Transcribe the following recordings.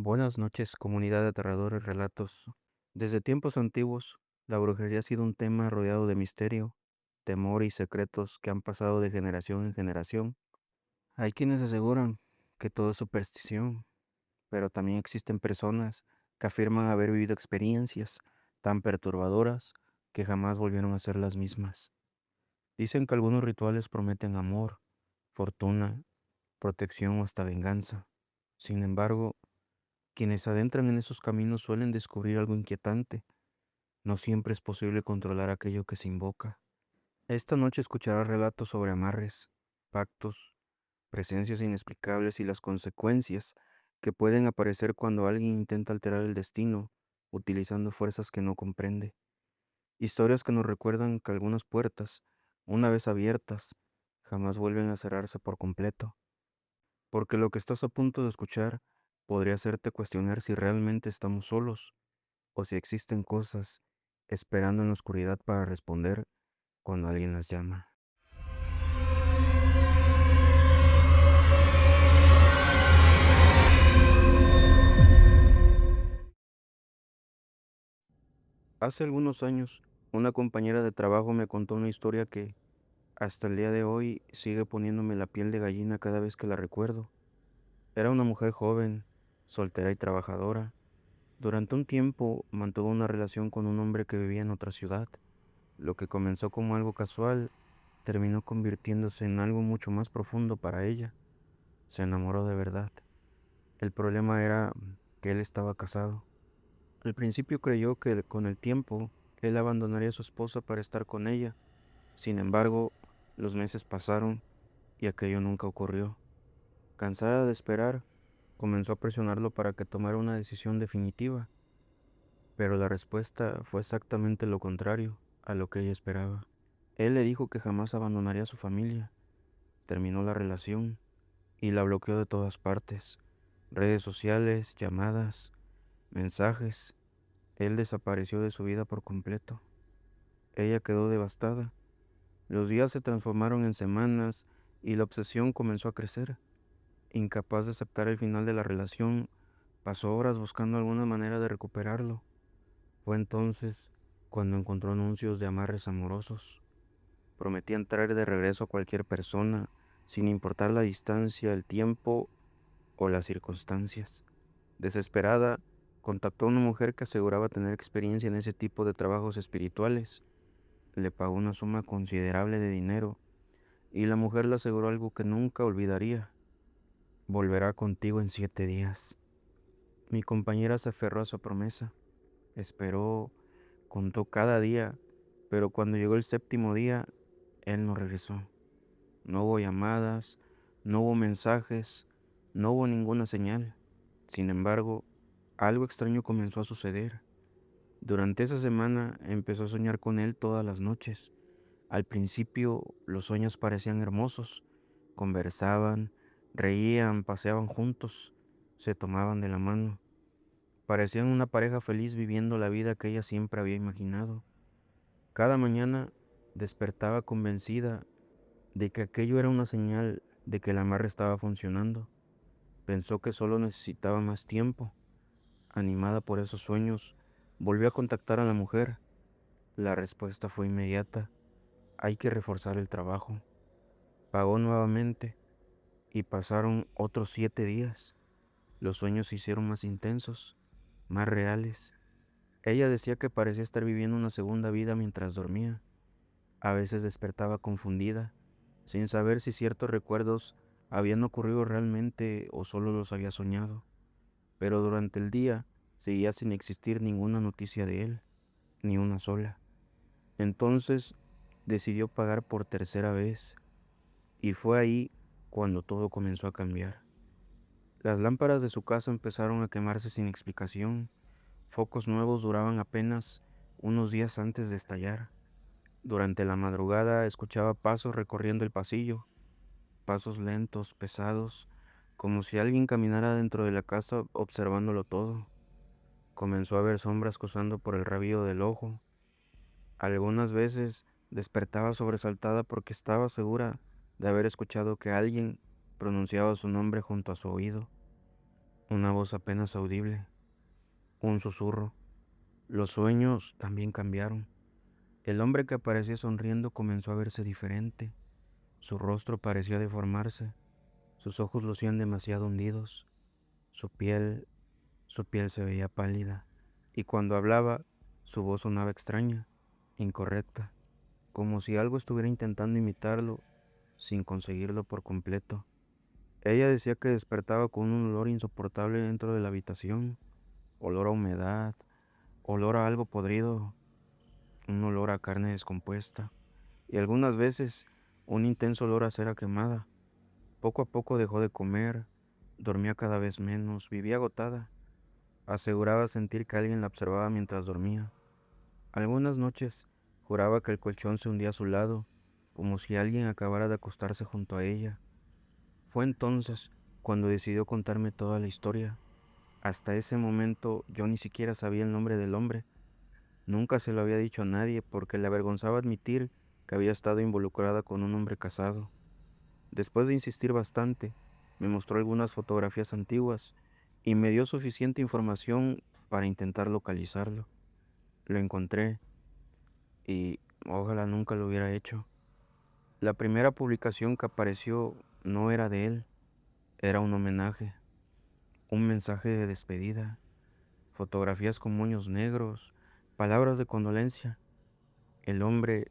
Buenas noches, comunidad de aterradores relatos. Desde tiempos antiguos, la brujería ha sido un tema rodeado de misterio, temor y secretos que han pasado de generación en generación. Hay quienes aseguran que todo es superstición, pero también existen personas que afirman haber vivido experiencias tan perturbadoras que jamás volvieron a ser las mismas. Dicen que algunos rituales prometen amor, fortuna, protección o hasta venganza. Sin embargo, quienes adentran en esos caminos suelen descubrir algo inquietante. No siempre es posible controlar aquello que se invoca. Esta noche escucharás relatos sobre amarres, pactos, presencias inexplicables y las consecuencias que pueden aparecer cuando alguien intenta alterar el destino utilizando fuerzas que no comprende. Historias que nos recuerdan que algunas puertas, una vez abiertas, jamás vuelven a cerrarse por completo. Porque lo que estás a punto de escuchar podría hacerte cuestionar si realmente estamos solos o si existen cosas esperando en la oscuridad para responder cuando alguien las llama. Hace algunos años, una compañera de trabajo me contó una historia que, hasta el día de hoy, sigue poniéndome la piel de gallina cada vez que la recuerdo. Era una mujer joven, soltera y trabajadora. Durante un tiempo mantuvo una relación con un hombre que vivía en otra ciudad. Lo que comenzó como algo casual terminó convirtiéndose en algo mucho más profundo para ella. Se enamoró de verdad. El problema era que él estaba casado. Al principio creyó que con el tiempo él abandonaría a su esposa para estar con ella. Sin embargo, los meses pasaron y aquello nunca ocurrió. Cansada de esperar, comenzó a presionarlo para que tomara una decisión definitiva, pero la respuesta fue exactamente lo contrario a lo que ella esperaba. Él le dijo que jamás abandonaría a su familia, terminó la relación y la bloqueó de todas partes: redes sociales, llamadas, mensajes. Él desapareció de su vida por completo. Ella quedó devastada. Los días se transformaron en semanas y la obsesión comenzó a crecer. Incapaz de aceptar el final de la relación, pasó horas buscando alguna manera de recuperarlo. Fue entonces cuando encontró anuncios de amarres amorosos. Prometían traer de regreso a cualquier persona, sin importar la distancia, el tiempo o las circunstancias. Desesperada, contactó a una mujer que aseguraba tener experiencia en ese tipo de trabajos espirituales. Le pagó una suma considerable de dinero y la mujer le aseguró algo que nunca olvidaría: volverá contigo en 7 días. Mi compañera se aferró a su promesa. Esperó, contó cada día, pero cuando llegó el séptimo día, él no regresó. No hubo llamadas, no hubo mensajes, no hubo ninguna señal. Sin embargo, algo extraño comenzó a suceder. Durante esa semana empezó a soñar con él todas las noches. Al principio los sueños parecían hermosos. Conversaban, reían, paseaban juntos, se tomaban de la mano. Parecían una pareja feliz viviendo la vida que ella siempre había imaginado. Cada mañana despertaba convencida de que aquello era una señal de que el amarre estaba funcionando. Pensó que solo necesitaba más tiempo. Animada por esos sueños, volvió a contactar a la mujer. La respuesta fue inmediata: hay que reforzar el trabajo. Pagó nuevamente y pasaron otros 7 días. Los sueños se hicieron más intensos, más reales. Ella decía que parecía estar viviendo una segunda vida mientras dormía. A veces despertaba confundida, sin saber si ciertos recuerdos habían ocurrido realmente o solo los había soñado. Pero durante el día seguía sin existir ninguna noticia de él, ni una sola. Entonces decidió pagar por tercera vez, y fue ahí cuando todo comenzó a cambiar. Las lámparas de su casa empezaron a quemarse sin explicación. Focos nuevos duraban apenas unos días antes de estallar. Durante la madrugada escuchaba pasos recorriendo el pasillo, pasos lentos, pesados, como si alguien caminara dentro de la casa observándolo todo. Comenzó a ver sombras cruzando por el rabillo del ojo. Algunas veces despertaba sobresaltada porque estaba segura de haber escuchado que alguien pronunciaba su nombre junto a su oído. una voz apenas audible, un susurro. Los sueños también cambiaron. El hombre que aparecía sonriendo comenzó a verse diferente. Su rostro parecía deformarse, sus ojos lucían demasiado hundidos, su piel, su piel se veía pálida, y cuando hablaba, su voz sonaba extraña, incorrecta, como si algo estuviera intentando imitarlo sin conseguirlo por completo. Ella decía que despertaba con un olor insoportable dentro de la habitación, olor a humedad, olor a algo podrido, un olor a carne descompuesta, y algunas veces un intenso olor a cera quemada. Poco a poco dejó de comer, dormía cada vez menos, vivía agotada. Aseguraba sentir que alguien la observaba mientras dormía. Algunas noches juraba que el colchón se hundía a su lado, como si alguien acabara de acostarse junto a ella. Fue entonces cuando decidió contarme toda la historia. Hasta ese momento yo ni siquiera sabía el nombre del hombre. Nunca se lo había dicho a nadie porque le avergonzaba admitir que había estado involucrada con un hombre casado. Después de insistir bastante, me mostró algunas fotografías antiguas y me dio suficiente información para intentar localizarlo. Lo encontré y ojalá nunca lo hubiera hecho. La primera publicación que apareció no era de él, era un homenaje, un mensaje de despedida, fotografías con moños negros, palabras de condolencia. El hombre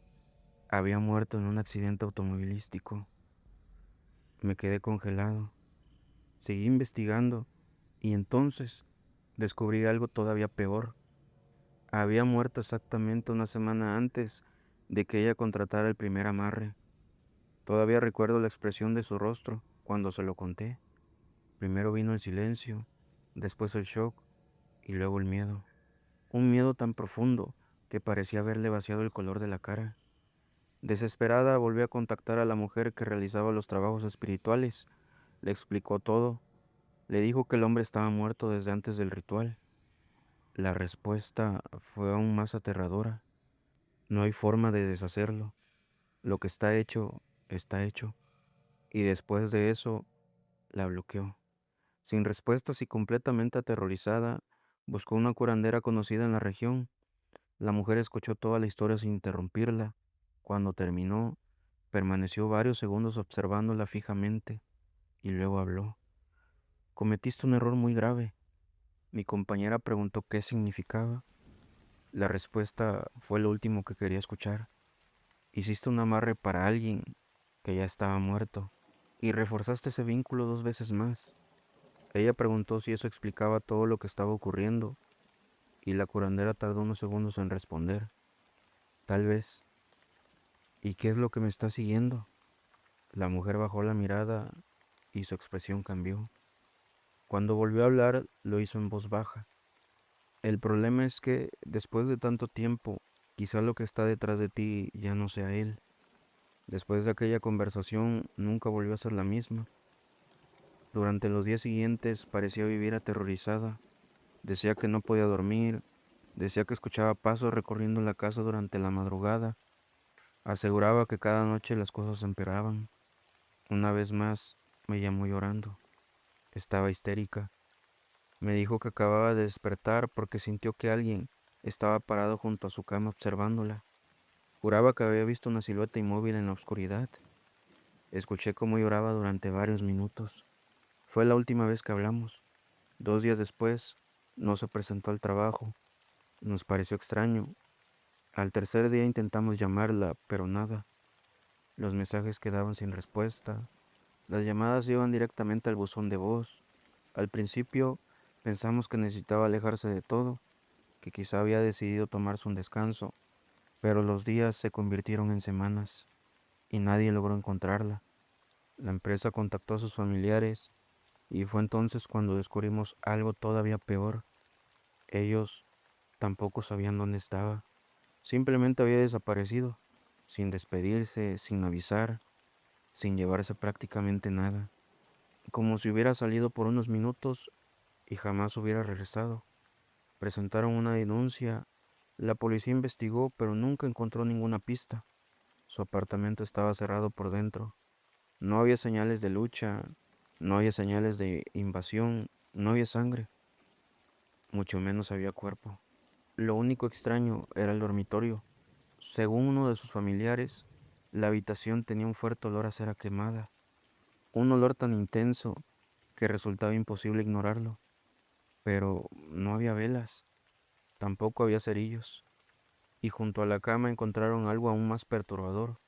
había muerto en un accidente automovilístico. Me quedé congelado. Seguí investigando y entonces descubrí algo todavía peor. Había muerto exactamente una semana antes de que ella contratara el primer amarre. Todavía recuerdo la expresión de su rostro cuando se lo conté. Primero vino el silencio, después el shock y luego el miedo. Un miedo tan profundo que parecía haberle vaciado el color de la cara. Desesperada volví a contactar a la mujer que realizaba los trabajos espirituales. Le explicó todo. Le dijo que el hombre estaba muerto desde antes del ritual. La respuesta fue aún más aterradora. No hay forma de deshacerlo. Lo que está hecho, está hecho. Y después de eso, la bloqueó. Sin respuestas y completamente aterrorizada, buscó una curandera conocida en la región. La mujer escuchó toda la historia sin interrumpirla. Cuando terminó, permaneció varios segundos observándola fijamente y luego habló. Cometiste un error muy grave. Mi compañera preguntó qué significaba. La respuesta fue lo último que quería escuchar. Hiciste un amarre para alguien que ya estaba muerto y reforzaste ese vínculo 2 veces más. Ella preguntó si eso explicaba todo lo que estaba ocurriendo y la curandera tardó unos segundos en responder. Tal vez. ¿Y qué es lo que me está siguiendo? La mujer bajó la mirada y su expresión cambió. Cuando volvió a hablar, lo hizo en voz baja. El problema es que, después de tanto tiempo, quizá lo que está detrás de ti ya no sea él. Después de aquella conversación, nunca volvió a ser la misma. Durante los días siguientes parecía vivir aterrorizada. Decía que no podía dormir, decía que escuchaba pasos recorriendo la casa durante la madrugada. Aseguraba que cada noche las cosas empeoraban. Una vez más, me llamó llorando. Estaba histérica. Me dijo que acababa de despertar porque sintió que alguien estaba parado junto a su cama observándola. Juraba que había visto una silueta inmóvil en la oscuridad. Escuché cómo lloraba durante varios minutos. Fue la última vez que hablamos. 2 días después, no se presentó al trabajo. Nos pareció extraño. Al tercer día intentamos llamarla, pero nada. Los mensajes quedaban sin respuesta. Las llamadas iban directamente al buzón de voz. Al principio pensamos que necesitaba alejarse de todo, que quizá había decidido tomarse un descanso, pero los días se convirtieron en semanas y nadie logró encontrarla. La empresa contactó a sus familiares y fue entonces cuando descubrimos algo todavía peor. Ellos tampoco sabían dónde estaba. Simplemente había desaparecido, sin despedirse, sin avisar, sin llevarse prácticamente nada, como si hubiera salido por unos minutos y jamás hubiera regresado. Presentaron una denuncia, la policía investigó, pero nunca encontró ninguna pista. Su apartamento estaba cerrado por dentro. No había señales de lucha, no había señales de invasión, No había sangre, mucho menos había cuerpo. Lo único extraño era el dormitorio. Según uno de sus familiares, la habitación tenía un fuerte olor a cera quemada, un olor tan intenso que resultaba imposible ignorarlo, pero no había velas, tampoco había cerillos, y junto a la cama encontraron algo aún más perturbador,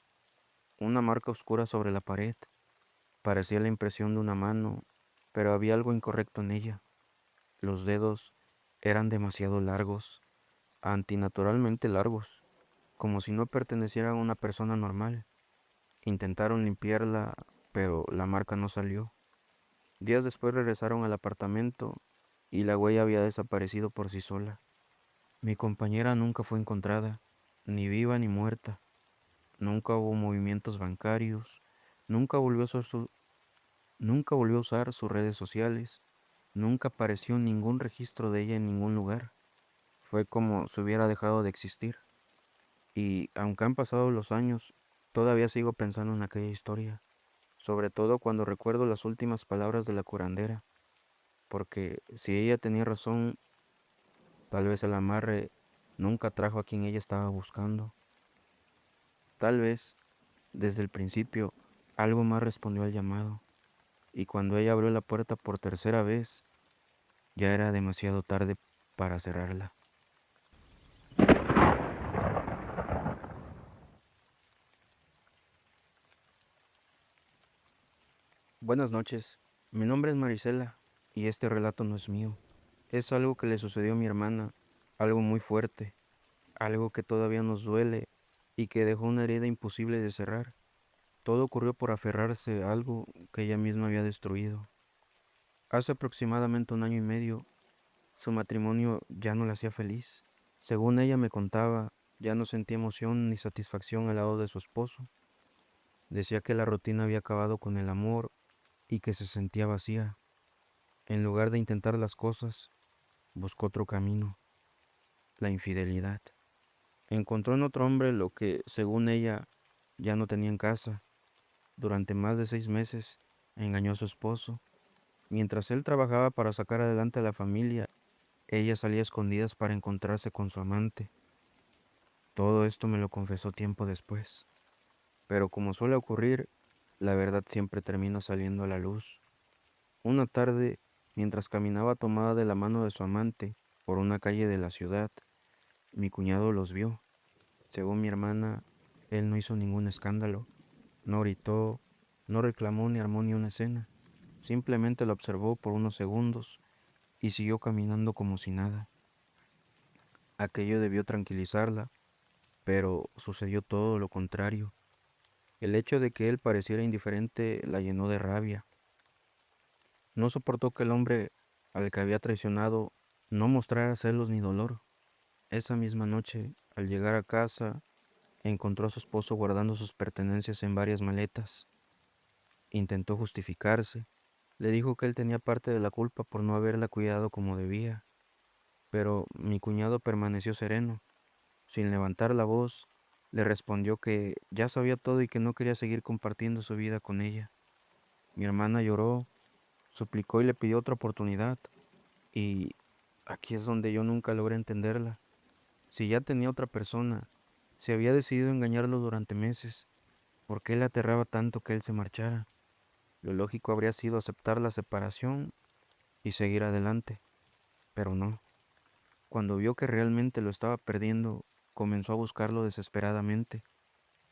una marca oscura sobre la pared. Parecía la impresión de una mano, pero había algo incorrecto en ella. Los dedos eran demasiado largos, antinaturalmente largos, como si no pertenecieran a una persona normal. Intentaron limpiarla, pero la marca no salió. Días después regresaron al apartamento y la huella había desaparecido por sí sola. Mi compañera nunca fue encontrada, ni viva ni muerta. Nunca hubo movimientos bancarios, nunca volvió a usar, nunca volvió a usar sus redes sociales, nunca apareció ningún registro de ella en ningún lugar. Fue como si hubiera dejado de existir. Y aunque han pasado los años, todavía sigo pensando en aquella historia, sobre todo cuando recuerdo las últimas palabras de la curandera, porque si ella tenía razón, tal vez el amarre nunca trajo a quien ella estaba buscando. Tal vez, desde el principio, algo más respondió al llamado, y cuando ella abrió la puerta por tercera vez, ya era demasiado tarde para cerrarla. Buenas noches, mi nombre es Marisela, y este relato no es mío. Es algo que le sucedió a mi hermana, algo muy fuerte, algo que todavía nos duele y que dejó una herida imposible de cerrar. Todo ocurrió por aferrarse a algo que ella misma había destruido. Hace aproximadamente un año y medio, su matrimonio ya no la hacía feliz. Según ella me contaba, ya no sentía emoción ni satisfacción al lado de su esposo. Decía que la rutina había acabado con el amor y que se sentía vacía. En lugar de intentar las cosas, buscó otro camino, la infidelidad. Encontró en otro hombre lo que, según ella, ya no tenía en casa. Durante más de 6 meses, engañó a su esposo. Mientras él trabajaba para sacar adelante a la familia, ella salía a escondidas para encontrarse con su amante. Todo esto me lo confesó tiempo después. Pero como suele ocurrir, la verdad siempre termina saliendo a la luz. Una tarde, mientras caminaba tomada de la mano de su amante por una calle de la ciudad, mi cuñado los vio. Según mi hermana, él no hizo ningún escándalo, no gritó, no reclamó ni armó ni una escena. Simplemente lo observó por unos segundos y siguió caminando como si nada. Aquello debió tranquilizarla, pero sucedió todo lo contrario. El hecho de que él pareciera indiferente la llenó de rabia. No soportó que el hombre al que había traicionado no mostrara celos ni dolor. Esa misma noche, al llegar a casa, encontró a su esposo guardando sus pertenencias en varias maletas. Intentó justificarse. Le dijo que él tenía parte de la culpa por no haberla cuidado como debía, pero mi cuñado permaneció sereno. Sin levantar la voz, le respondió que ya sabía todo y que no quería seguir compartiendo su vida con ella. Mi hermana lloró, suplicó y le pidió otra oportunidad, y aquí es donde yo nunca logré entenderla. Si ya tenía otra persona, si había decidido engañarlo durante meses, ¿por qué le aterraba tanto que él se marchara? Lo lógico habría sido aceptar la separación y seguir adelante, pero no. Cuando vio que realmente lo estaba perdiendo, comenzó a buscarlo desesperadamente.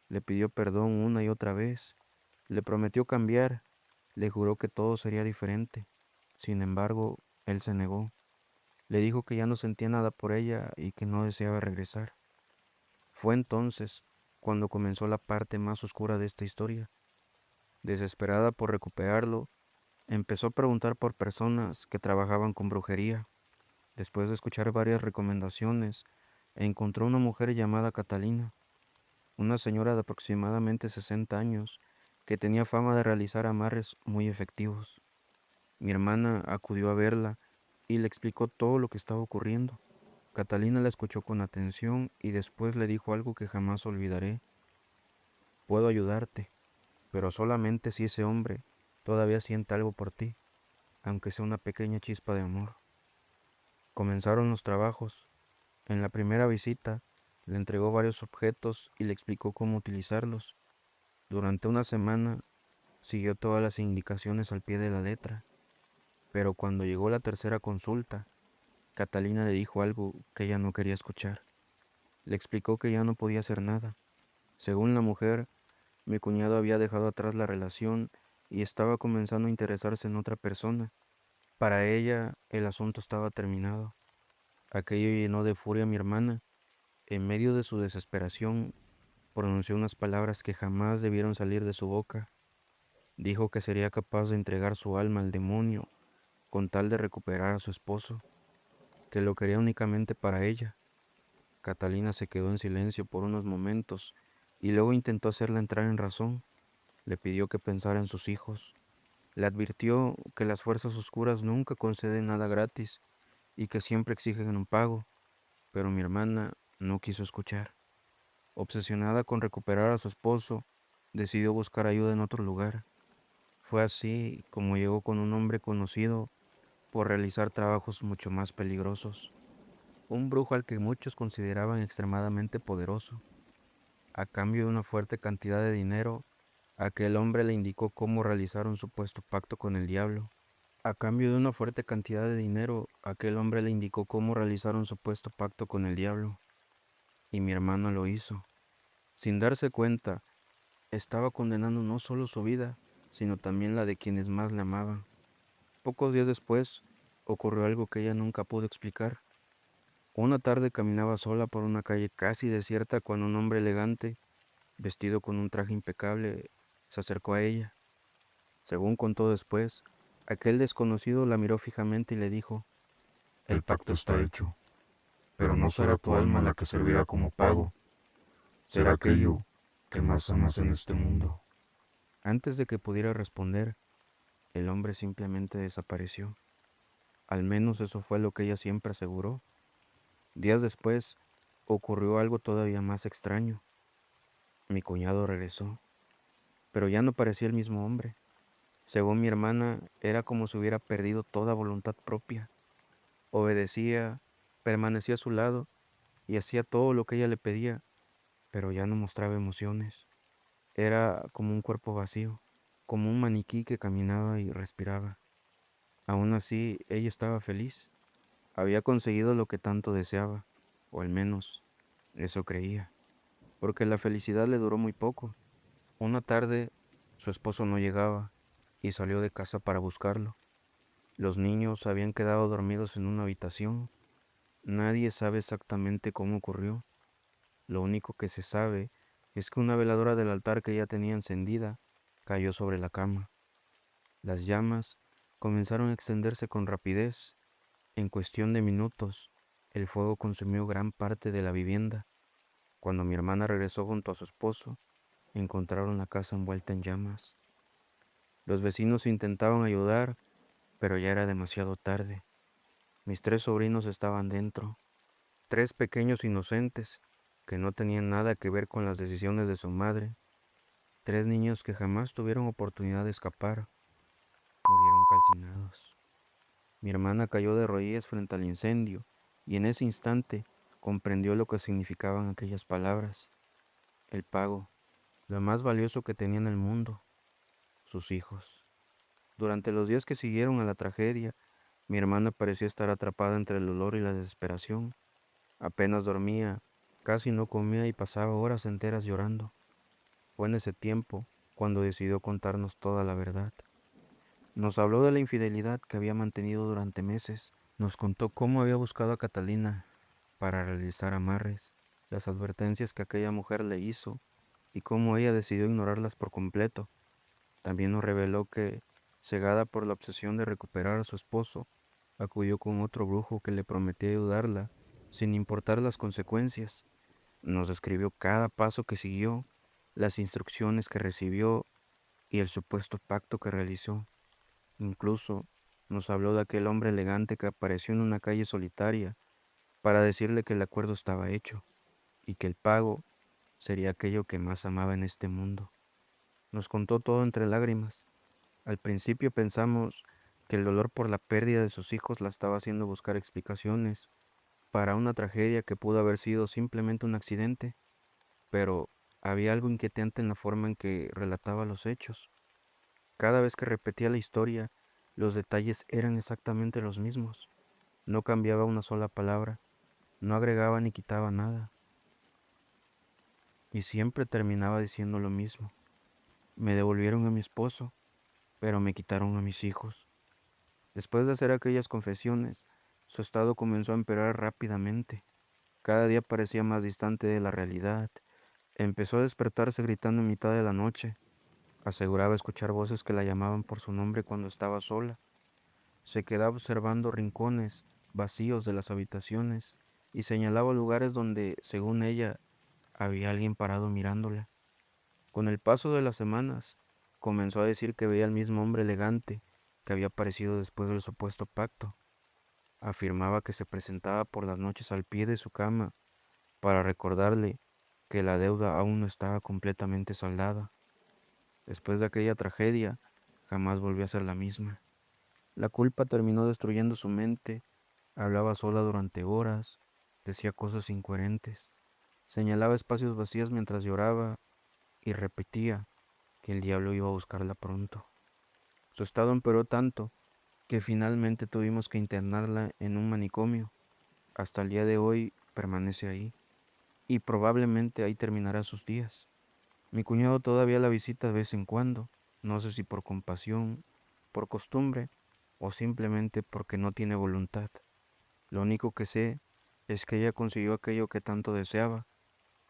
Le pidió perdón una y otra vez, le prometió cambiar, le juró que todo sería diferente. Sin embargo, él se negó. Le dijo que ya no sentía nada por ella y que no deseaba regresar. Fue entonces cuando comenzó la parte más oscura de esta historia. Desesperada por recuperarlo, empezó a preguntar por personas que trabajaban con brujería. Después de escuchar varias recomendaciones, encontró una mujer llamada Catalina, una señora de aproximadamente 60 años que tenía fama de realizar amarres muy efectivos. Mi hermana acudió a verla y le explicó todo lo que estaba ocurriendo. Catalina la escuchó con atención y después le dijo algo que jamás olvidaré. Puedo ayudarte, pero solamente si ese hombre todavía siente algo por ti. aunque sea una pequeña chispa de amor. Comenzaron los trabajos. En la primera visita, le entregó varios objetos y le explicó cómo utilizarlos. Durante una semana, siguió todas las indicaciones al pie de la letra, pero cuando llegó la tercera consulta, Catalina le dijo algo que ella no quería escuchar. Le explicó que ya no podía hacer nada. Según la mujer, mi cuñado había dejado atrás la relación y estaba comenzando a interesarse en otra persona. Para ella, el asunto estaba terminado. Aquello llenó de furia a mi hermana. En medio de su desesperación, pronunció unas palabras que jamás debieron salir de su boca. Dijo que sería capaz de entregar su alma al demonio con tal de recuperar a su esposo, que lo quería únicamente para ella. Catalina se quedó en silencio por unos momentos y luego intentó hacerla entrar en razón. Le pidió que pensara en sus hijos. Le advirtió que las fuerzas oscuras nunca conceden nada gratis y que siempre exigen un pago, pero mi hermana no quiso escuchar. Obsesionada con recuperar a su esposo, decidió buscar ayuda en otro lugar. Fue así como llegó con un hombre conocido por realizar trabajos mucho más peligrosos, un brujo al que muchos consideraban extremadamente poderoso. A cambio de una fuerte cantidad de dinero, aquel hombre le indicó cómo realizar un supuesto pacto con el diablo. A cambio de una fuerte cantidad de dinero, aquel hombre le indicó cómo realizar un supuesto pacto con el diablo, y mi hermana lo hizo. Sin darse cuenta, estaba condenando no solo su vida, sino también la de quienes más le amaban. Pocos días después, ocurrió algo que ella nunca pudo explicar. Una tarde caminaba sola por una calle casi desierta cuando un hombre elegante, vestido con un traje impecable, se acercó a ella. Según contó después, aquel desconocido la miró fijamente y le dijo: El pacto está hecho, pero no será tu alma la que servirá como pago, será aquello que más amas en este mundo. Antes de que pudiera responder, el hombre simplemente desapareció. Al menos eso fue lo que ella siempre aseguró. Días después, ocurrió algo todavía más extraño. Mi cuñado regresó, pero ya no parecía el mismo hombre. Según mi hermana, era como si hubiera perdido toda voluntad propia. Obedecía, permanecía a su lado y hacía todo lo que ella le pedía, pero ya no mostraba emociones. Era como un cuerpo vacío, como un maniquí que caminaba y respiraba. Aún así, ella estaba feliz. Había conseguido lo que tanto deseaba, o al menos eso creía, porque la felicidad le duró muy poco. Una tarde, su esposo no llegaba y salió de casa para buscarlo. Los niños habían quedado dormidos en una habitación. Nadie sabe exactamente cómo ocurrió. Lo único que se sabe es que una veladora del altar que ya tenía encendida cayó sobre la cama. Las llamas comenzaron a extenderse con rapidez. En cuestión de minutos, el fuego consumió gran parte de la vivienda. Cuando mi hermana regresó junto a su esposo, encontraron la casa envuelta en llamas. Los vecinos intentaban ayudar, pero ya era demasiado tarde. Mis tres sobrinos estaban dentro, tres pequeños inocentes que no tenían nada que ver con las decisiones de su madre, tres niños que jamás tuvieron oportunidad de escapar, murieron calcinados. Mi hermana cayó de rodillas frente al incendio y en ese instante comprendió lo que significaban aquellas palabras: el pago, lo más valioso que tenía en el mundo, sus hijos. Durante los días que siguieron a la tragedia, mi hermana parecía estar atrapada entre el dolor y la desesperación. Apenas dormía, casi no comía y pasaba horas enteras llorando. Fue en ese tiempo cuando decidió contarnos toda la verdad. Nos habló de la infidelidad que había mantenido durante meses. Nos contó cómo había buscado a Catalina para realizar amarres, las advertencias que aquella mujer le hizo y cómo ella decidió ignorarlas por completo. También nos reveló que, cegada por la obsesión de recuperar a su esposo, acudió con otro brujo que le prometía ayudarla, sin importar las consecuencias. Nos describió cada paso que siguió, las instrucciones que recibió y el supuesto pacto que realizó. Incluso nos habló de aquel hombre elegante que apareció en una calle solitaria para decirle que el acuerdo estaba hecho y que el pago sería aquello que más amaba en este mundo. Nos contó todo entre lágrimas. Al principio pensamos que el dolor por la pérdida de sus hijos la estaba haciendo buscar explicaciones para una tragedia que pudo haber sido simplemente un accidente, pero había algo inquietante en la forma en que relataba los hechos. Cada vez que repetía la historia, los detalles eran exactamente los mismos. No cambiaba una sola palabra, no agregaba ni quitaba nada, y siempre terminaba diciendo lo mismo. Me devolvieron a mi esposo, pero me quitaron a mis hijos. Después de hacer aquellas confesiones, su estado comenzó a empeorar rápidamente. Cada día parecía más distante de la realidad. Empezó a despertarse gritando en mitad de la noche. Aseguraba escuchar voces que la llamaban por su nombre cuando estaba sola. Se quedaba observando rincones vacíos de las habitaciones y señalaba lugares donde, según ella, había alguien parado mirándola. Con el paso de las semanas, comenzó a decir que veía al mismo hombre elegante que había aparecido después del supuesto pacto. Afirmaba que se presentaba por las noches al pie de su cama para recordarle que la deuda aún no estaba completamente saldada. Después de aquella tragedia, jamás volvió a ser la misma. La culpa terminó destruyendo su mente, hablaba sola durante horas, decía cosas incoherentes, señalaba espacios vacíos mientras lloraba y repetía que el diablo iba a buscarla pronto. Su estado empeoró tanto que finalmente tuvimos que internarla en un manicomio. Hasta el día de hoy permanece ahí y probablemente ahí terminará sus días. Mi cuñado todavía la visita de vez en cuando, no sé si por compasión, por costumbre o simplemente porque no tiene voluntad. Lo único que sé es que ella consiguió aquello que tanto deseaba,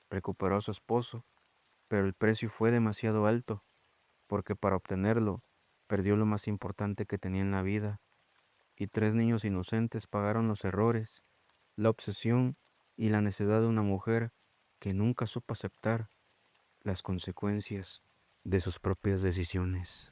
recuperó a su esposo, pero el precio fue demasiado alto, porque para obtenerlo perdió lo más importante que tenía en la vida, y 3 niños inocentes pagaron los errores, la obsesión y la necedad de una mujer que nunca supo aceptar las consecuencias de sus propias decisiones.